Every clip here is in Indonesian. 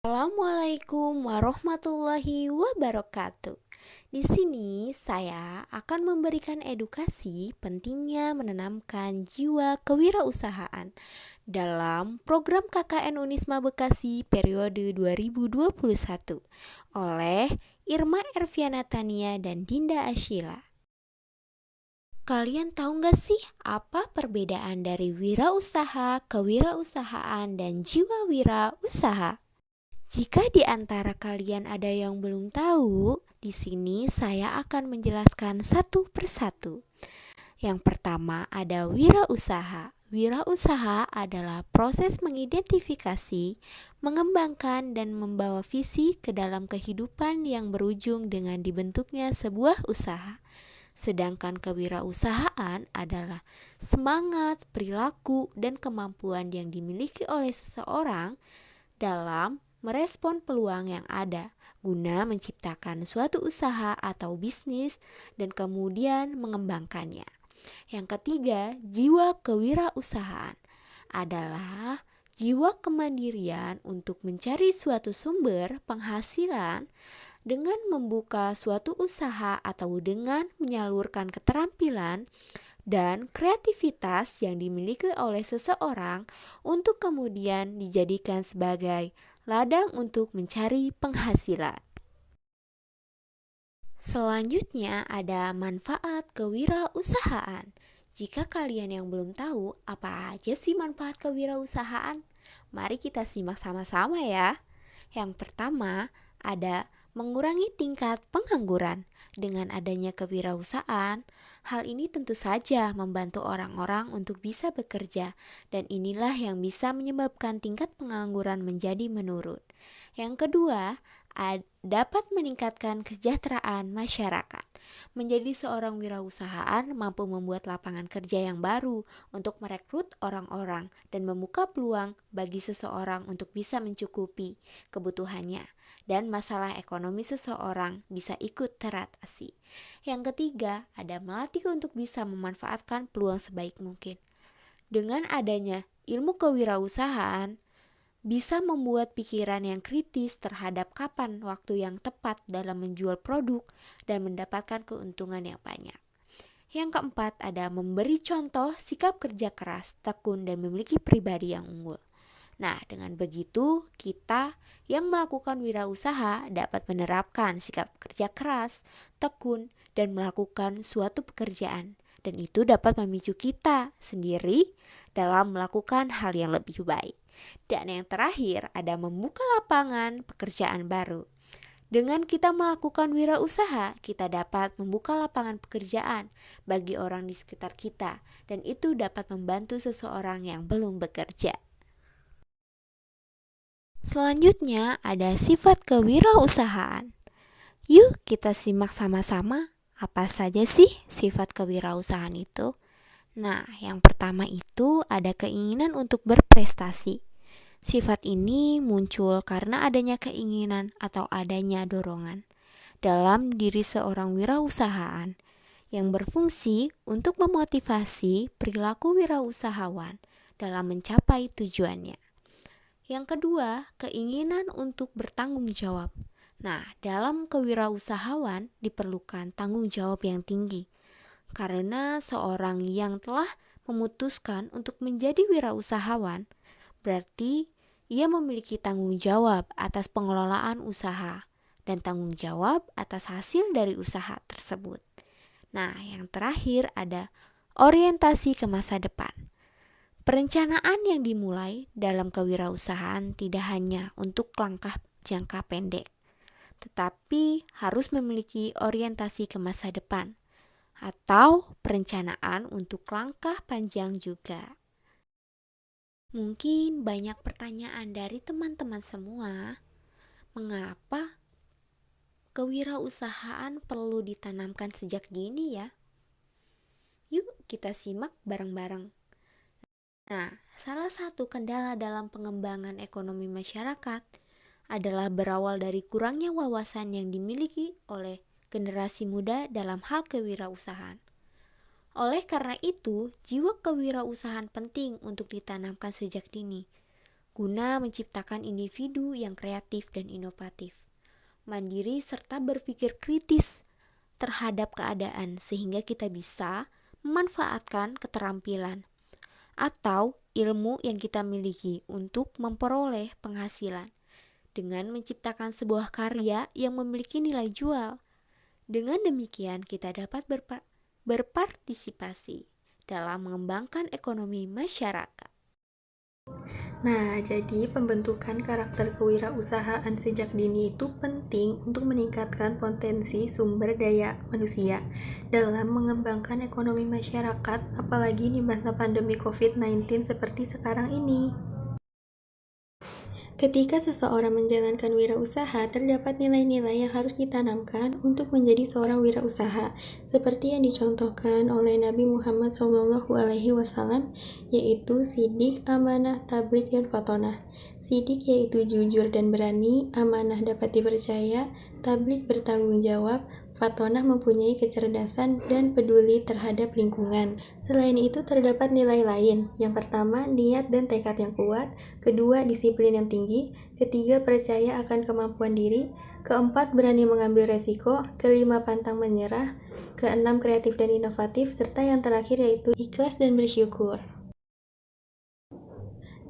Assalamualaikum warahmatullahi wabarakatuh. Di sini saya akan memberikan edukasi pentingnya menanamkan jiwa kewirausahaan dalam program KKN Unisma Bekasi periode 2021 oleh Irma Erviana Tania dan Dinda Ashila. Kalian tahu gak sih apa perbedaan dari wirausaha, kewirausahaan, dan jiwa wirausaha? Jika di antara kalian ada yang belum tahu, di sini saya akan menjelaskan satu persatu. Yang pertama ada wirausaha. Wirausaha adalah proses mengidentifikasi, mengembangkan, dan membawa visi ke dalam kehidupan yang berujung dengan dibentuknya sebuah usaha. Sedangkan kewirausahaan adalah semangat, perilaku, dan kemampuan yang dimiliki oleh seseorang dalam merespon peluang yang ada guna menciptakan suatu usaha atau bisnis dan kemudian mengembangkannya. Yang ketiga, jiwa kewirausahaan adalah jiwa kemandirian untuk mencari suatu sumber penghasilan dengan membuka suatu usaha atau dengan menyalurkan keterampilan dan kreativitas yang dimiliki oleh seseorang untuk kemudian dijadikan sebagai ladang untuk mencari penghasilan. Selanjutnya ada manfaat kewirausahaan. Jika kalian yang belum tahu apa aja sih manfaat kewirausahaan, mari kita simak sama-sama ya. Yang pertama ada mengurangi tingkat pengangguran. Dengan adanya kewirausahaan, hal ini tentu saja membantu orang-orang untuk bisa bekerja, dan inilah yang bisa menyebabkan tingkat pengangguran menjadi menurun. Yang kedua, dapat meningkatkan kesejahteraan masyarakat. Menjadi seorang wirausahaan mampu membuat lapangan kerja yang baru untuk merekrut orang-orang dan membuka peluang bagi seseorang untuk bisa mencukupi kebutuhannya, dan masalah ekonomi seseorang bisa ikut teratasi. Yang ketiga, ada melatih untuk bisa memanfaatkan peluang sebaik mungkin. Dengan adanya ilmu kewirausahaan, bisa membuat pikiran yang kritis terhadap kapan waktu yang tepat dalam menjual produk dan mendapatkan keuntungan yang banyak. Yang keempat, ada memberi contoh sikap kerja keras, tekun, dan memiliki pribadi yang unggul. Nah, dengan begitu kita yang melakukan wirausaha dapat menerapkan sikap kerja keras, tekun, dan melakukan suatu pekerjaan. Dan itu dapat memicu kita sendiri dalam melakukan hal yang lebih baik. Dan yang terakhir ada membuka lapangan pekerjaan baru. Dengan kita melakukan wirausaha, kita dapat membuka lapangan pekerjaan bagi orang di sekitar kita, dan itu dapat membantu seseorang yang belum bekerja. Selanjutnya ada sifat kewirausahaan. Yuk kita simak sama-sama apa saja sih sifat kewirausahaan itu. Nah, yang pertama itu ada keinginan untuk berprestasi. Sifat ini muncul karena adanya keinginan atau adanya dorongan dalam diri seorang wirausahaan yang berfungsi untuk memotivasi perilaku wirausahawan dalam mencapai tujuannya. Yang kedua, keinginan untuk bertanggung jawab. Nah, dalam kewirausahaan diperlukan tanggung jawab yang tinggi karena seorang yang telah memutuskan untuk menjadi wirausahawan berarti ia memiliki tanggung jawab atas pengelolaan usaha dan tanggung jawab atas hasil dari usaha tersebut. Nah, yang terakhir ada orientasi ke masa depan. Perencanaan yang dimulai dalam kewirausahaan tidak hanya untuk langkah jangka pendek, tetapi harus memiliki orientasi ke masa depan atau perencanaan untuk langkah panjang juga. Mungkin banyak pertanyaan dari teman-teman semua, mengapa kewirausahaan perlu ditanamkan sejak dini ya? Yuk kita simak bareng-bareng. Nah, salah satu kendala dalam pengembangan ekonomi masyarakat adalah berawal dari kurangnya wawasan yang dimiliki oleh generasi muda dalam hal kewirausahaan. Oleh karena itu, jiwa kewirausahaan penting untuk ditanamkan sejak dini guna menciptakan individu yang kreatif dan inovatif, mandiri serta berpikir kritis terhadap keadaan sehingga kita bisa memanfaatkan keterampilan atau ilmu yang kita miliki untuk memperoleh penghasilan dengan menciptakan sebuah karya yang memiliki nilai jual. Dengan demikian kita dapat berpartisipasi dalam mengembangkan ekonomi masyarakat. Nah, jadi pembentukan karakter kewirausahaan sejak dini itu penting untuk meningkatkan potensi sumber daya manusia dalam mengembangkan ekonomi masyarakat, apalagi di masa pandemi COVID-19 seperti sekarang ini. Ketika seseorang menjalankan wirausaha, terdapat nilai-nilai yang harus ditanamkan untuk menjadi seorang wirausaha, seperti yang dicontohkan oleh Nabi Muhammad SAW, yaitu sidik, amanah, tablik, dan fatonah. Sidik yaitu jujur dan berani, amanah dapat dipercaya, tablik bertanggung jawab, fatonah mempunyai kecerdasan dan peduli terhadap lingkungan. Selain itu terdapat nilai lain. Yang pertama, niat dan tekad yang kuat. Kedua, disiplin yang tinggi. Ketiga, percaya akan kemampuan diri. Keempat, berani mengambil resiko. Kelima, pantang menyerah. Keenam, kreatif dan inovatif. Serta yang terakhir yaitu ikhlas dan bersyukur.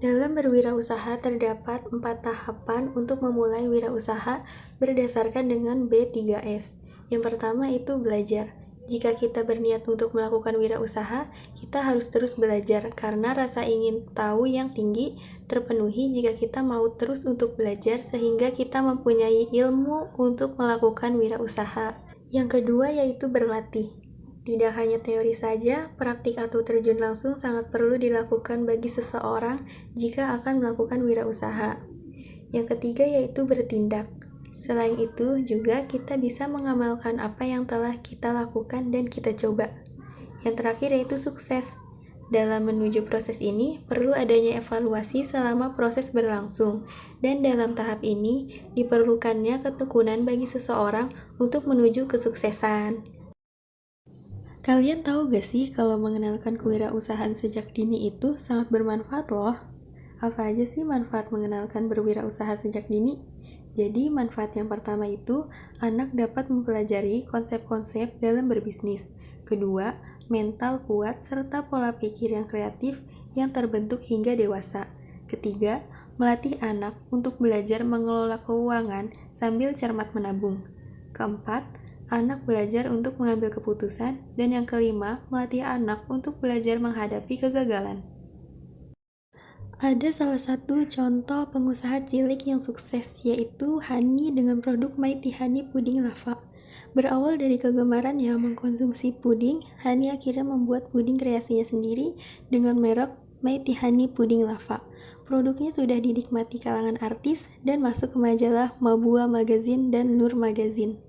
Dalam berwirausaha terdapat 4 tahapan untuk memulai wirausaha berdasarkan dengan B3S. Yang pertama itu belajar. Jika kita berniat untuk melakukan wirausaha, kita harus terus belajar karena rasa ingin tahu yang tinggi terpenuhi jika kita mau terus untuk belajar sehingga kita mempunyai ilmu untuk melakukan wirausaha. Yang kedua yaitu berlatih. Tidak hanya teori saja, praktik atau terjun langsung sangat perlu dilakukan bagi seseorang jika akan melakukan wirausaha. Yang ketiga yaitu bertindak. Selain itu, juga kita bisa mengamalkan apa yang telah kita lakukan dan kita coba. Yang terakhir yaitu sukses. Dalam menuju proses ini, perlu adanya evaluasi selama proses berlangsung, dan dalam tahap ini diperlukannya ketekunan bagi seseorang untuk menuju kesuksesan. Kalian tahu gak sih kalau mengenalkan kewirausahaan sejak dini itu sangat bermanfaat loh? Apa aja sih manfaat mengenalkan berwirausaha sejak dini? Jadi manfaat yang pertama itu, anak dapat mempelajari konsep-konsep dalam berbisnis. Kedua, mental kuat serta pola pikir yang kreatif yang terbentuk hingga dewasa. Ketiga, melatih anak untuk belajar mengelola keuangan sambil cermat menabung. Keempat, anak belajar untuk mengambil keputusan. Dan yang kelima, melatih anak untuk belajar menghadapi kegagalan. Ada salah satu contoh pengusaha cilik yang sukses, yaitu Hani dengan produk Mighty Honey Puding Lava. Berawal dari kegemarannya mengkonsumsi puding, Hani akhirnya membuat puding kreasinya sendiri dengan merek Mighty Honey Puding Lava. Produknya sudah dinikmati kalangan artis dan masuk ke majalah Mabua Magazine dan Nur Magazine.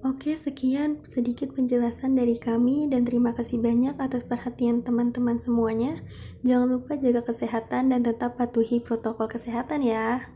Oke, sekian sedikit penjelasan dari kami dan terima kasih banyak atas perhatian teman-teman semuanya. Jangan lupa jaga kesehatan dan tetap patuhi protokol kesehatan ya.